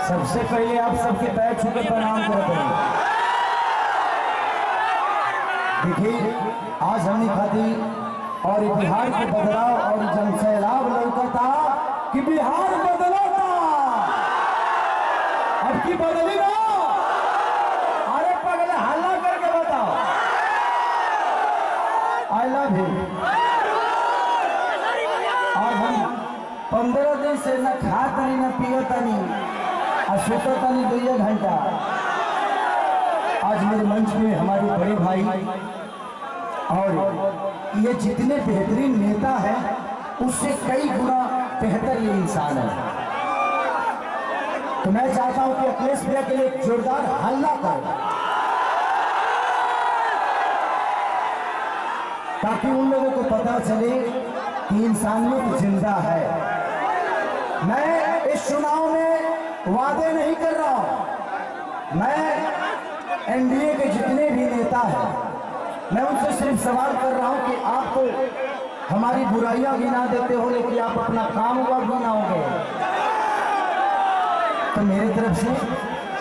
सबसे पहले आप सबके पैर छू के प्रणाम करते हैं। देखिए आज हमने खाती और बिहार के बदलाव और जन सैलाब लौकता कि बिहार बदलता अब की बदली ना। अरे पगले हल्ला करके बताओ आई लव यू। और हम 15 दिन से न खाता नहीं न पियता नहीं और सोता नहीं 2 घंटा। आज मेरे मंच में हमारे बड़े भाई और ये जितने बेहतरीन नेता हैं उससे कई गुना बेहतर ये इंसान है। तो मैं चाहता हूं कि अखिलेश भैया के लिए जोरदार हल्ला करें ताकि उन लोगों को पता चले कि इंसानियत जिंदा है। मैं इस चुनाव में वादे नहीं कर रहा हूं। मैं एनडीए के जितने भी नेता हैं मैं उनसे सिर्फ सवाल कर रहा हूं कि आप तो हमारी बुराइयां गिना देते हो लेकिन आप अपना काम हुआ गिनाओगे। तो मेरी तरफ से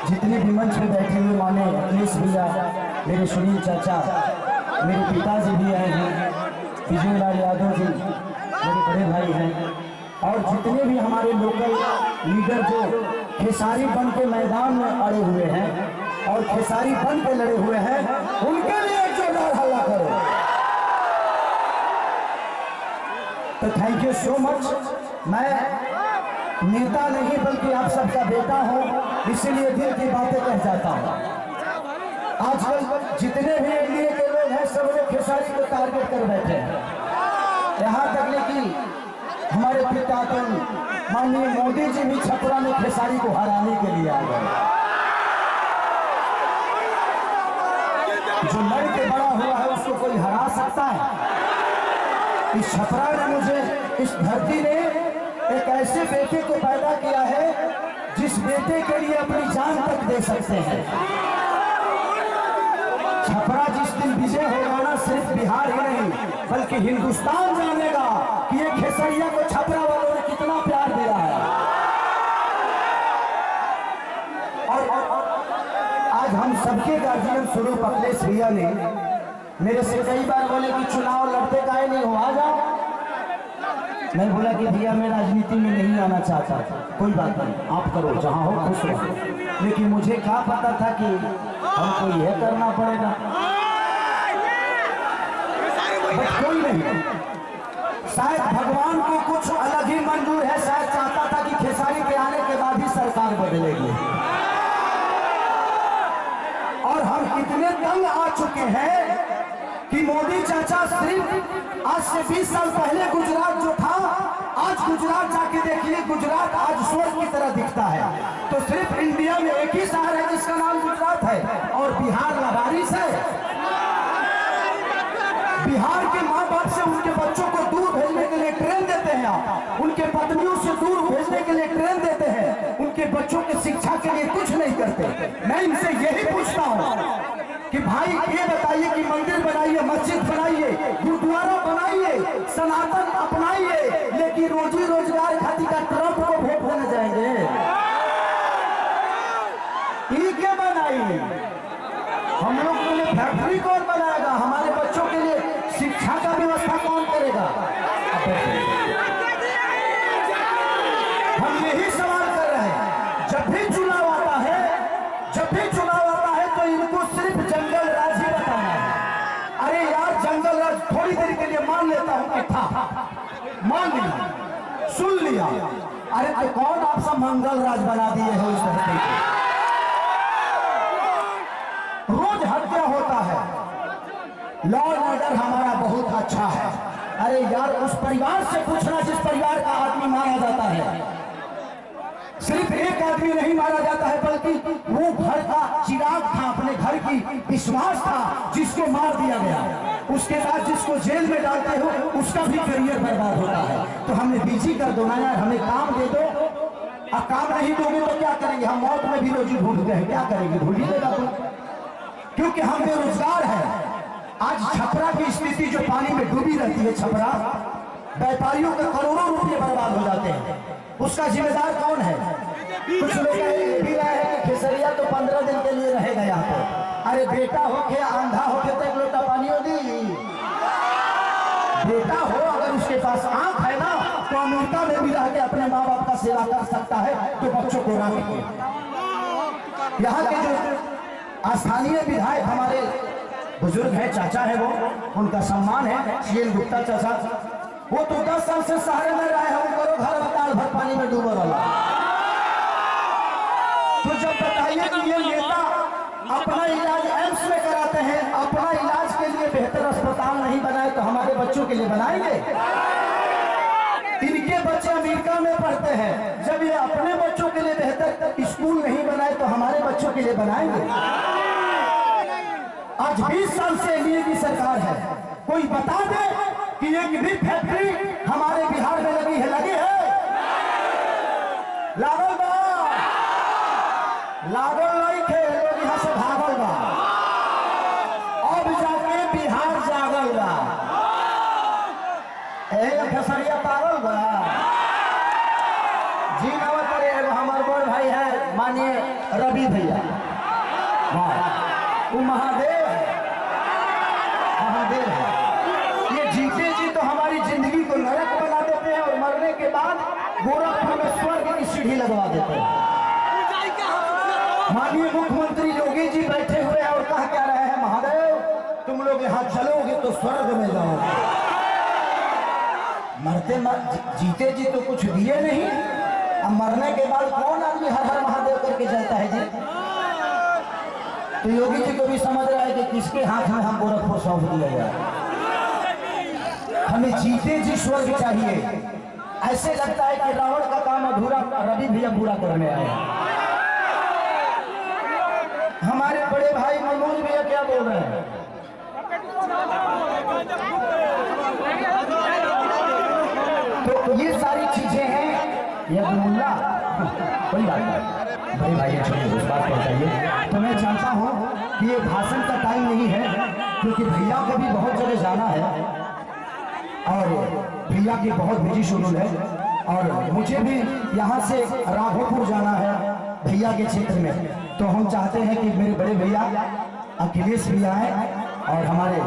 जितने भी मंच में बैठे हुए माने अखिलेश भैया, मेरे सुनील चाचा, मेरे पिताजी भी आए हैं, विजय लाल यादव जी मेरे बड़े भाई हैं, और जितने भी हमारे लोकल लीडर जो खेसारी बन के मैदान में अड़े हुए हैं और खेसारी बन के लड़े हुए हैं उनके लिए जोरदार हल्ला करो। तो थैंक यू सो मच। मैं नेता नहीं बल्कि आप सबका बेटा हूं, इसीलिए दिल की बातें कह जाता हूं। आजकल जितने भी एनडीए के लोग हैं सब लोग खेसारी को टारगेट कर बैठे हैं। यहाँ तक कि हमारे पिता तो माननीय मोदी जी भी छपरा में खेसारी को हराने के लिए आ गए। जो लड़ के बड़ा हुआ है उसको कोई हरा सकता है? इस छपरा ने मुझे, इस धरती ने एक ऐसे बेटे को पैदा किया है जिस बेटे के लिए अपनी जान तक दे सकते हैं। छपरा जिस दिन विजय होगा ना सिर्फ बिहार ही नहीं बल्कि हिंदुस्तान जानेगा कि ये खेसरिया को छपरा वालों ने कितना प्यार दिया है। और आज हम सबके गार्जियन स्वरूप अखिलेश भैया ने मेरे से कई बार बोले कि चुनाव लड़ते काहे नहीं हो, आ जाओ। मैं बोला कि भैया मैं राजनीति में नहीं आना चाहता। कोई बात नहीं, आप करो जहां हो खुश रहो। लेकिन मुझे क्या पता था कि हमको यह करना पड़ेगा। कोई नहीं, शायद भगवान को कुछ अलग ही मंजूर है। शायद चाहता था कि खेसारी के आने के बाद ही सरकार बदलेगी। और हम इतने तंग आ चुके हैं कि मोदी चाचा सिर्फ आज से 20 साल पहले गुजरात जो था आज गुजरात जाके देखिए, गुजरात आज स्वर्ग की तरह दिखता है। तो सिर्फ इंडिया में एक ही शहर है जिसका नाम गुजरात है और बिहार लबारिश है। बिहार के माँ बाप से उनके बच्चों को दूर भेजने के लिए ट्रेन देते हैं आप, उनके पत्नियों से दूर भेजने के लिए ट्रेन देते हैं, उनके बच्चों की शिक्षा के लिए कुछ नहीं करते। मैं इनसे यही पूछता हूँ कि भाई ये बताइए कि मंदिर बनाइए, मस्जिद बनाइए, गुरुद्वारा बनाइए, सनातन अपनाइए, लेकिन रोजी रोजगार खातिर का ट्रम्प को वोट देने जाएंगे? क्या बनाइए? हम लोग के लिए फैक्ट्री कौन बनाएगा? हमारे बच्चों के लिए शिक्षा का व्यवस्था कौन करेगा? हम यही सवाल कर रहे हैं। जब भी चुनाव आता है, जब भी चुनाव आता है तो इनको सिर्फ जंगल राज ही बताना है। अरे यार जंगल राज थोड़ी देर के लिए मान लेता हूं कि था, मान लिया, सुन लिया। अरे तो कौन आप सब मंगल राज बना दिए हो इस धरती को? रोज हत्या होता है, लॉ एंड ऑर्डर हमारा बहुत अच्छा है। अरे यार उस परिवार से पूछना जिस परिवार का आदमी मारा जाता है। सिर्फ एक आदमी नहीं मारा जाता है बल्कि वो घर का चिराग था, अपने घर की विश्वास था जिसको मार दिया गया। उसके बाद जिसको जेल में डालते हो उसका भी करियर बर्बाद होता है। तो हमें बिजी कर दो ना यार, हमें काम दे दो। अब काम नहीं दोगे तो क्या करेंगे? हम मौत में भी रोजी ढूंढते हैं, क्या करेंगे? ढूंढ ही देगा तो, क्योंकि हम बेरोजगार हैं। आज छपरा की स्थिति जो पानी में डूबी रहती है, छपरा व्यापारियों के करोड़ों रुपए बर्बाद हो जाते हैं। उसका जिम्मेदार कौन है? कुछ लोग दिन के लिए रहेगा यहाँ पे। अरे बेटा होके आंधा होके तो एक लोटा पानियों दी। बेटा हो अगर उसके पास आंख है ना तो अमेरिका में भी रह के अपने माँ बाप का सेवा कर सकता है, तो बच्चों को रख के। यहाँ के जो स्थानीय विधायक हमारे बुजुर्ग हैं, चाचा है, वो उनका सम्मान है, सीएल गुप्ता चाचा। वो तो 10 साल से शहर में रहे हैं, वो करो घर बताल भर पानी में डूबा रहा। तो जब बताइए कि ये नेता अपना इलाज एम्स में कराते हैं, अपना इलाज के लिए बेहतर अस्पताल नहीं बनाए तो हमारे बच्चों के लिए बनाएंगे? इनके बच्चे अमेरिका में पढ़ते हैं, जब ये अपने बच्चों के लिए बेहतर स्कूल नहीं बनाए तो हमारे बच्चों के लिए बनाएंगे? आज 20 साल से एनडीए की सरकार है, कोई बता दे कि एक भी फैक्ट्री हमारे बिहार में लगी है? लागल बा, लागल नहीं थे, लोग यहाँ से भागल बा, अब जाके बिहार जागल बा। खेसरिया पागल बा जी। नवत करे हमारे बड़ भाई है मानिए रवि भैया, वो महादेव है। ये जीते जी तो हमारी जिंदगी को नरक बना देते हैं और मरने के बाद गोरखपुर में स्वर्ग की सीढ़ी लगवा देते हैं। माननीय मुख्यमंत्री योगी जी बैठे हुए हैं और कह क्या रहे हैं, महादेव तुम लोग यहाँ चलोगे तो स्वर्ग में जाओगे। जीते जी तो कुछ दिए नहीं, अब मरने के बाद कौन आदमी हर हर महादेव करके चलता है जी? तो योगी जी को भी समझ रहा है कि किसके हाथ में हम गोरखपुर सौंप दिया गया। हमें जीते जी स्वर्ग चाहिए। ऐसे लगता है कि रावण का काम अधूरा रवि भैया पूरा करने आए। हमारे बड़े भाई मनोज भैया क्या बोल रहे हैं? तो ये सारी चीजें हैं। ये अब्दुल्ला कोई बात नहीं, बड़े भाई छोटे उस बात पर बताइए। तो मैं चाहता हूँ कि ये भाषण का टाइम नहीं है, क्योंकि भैया को भी बहुत जगह जाना है और भैया की बहुत बिजी शेड्यूल है, और मुझे भी यहाँ से राघोपुर जाना है भैया के क्षेत्र में। तो हम चाहते हैं कि मेरे बड़े भैया अखिलेश भी आए और हमारे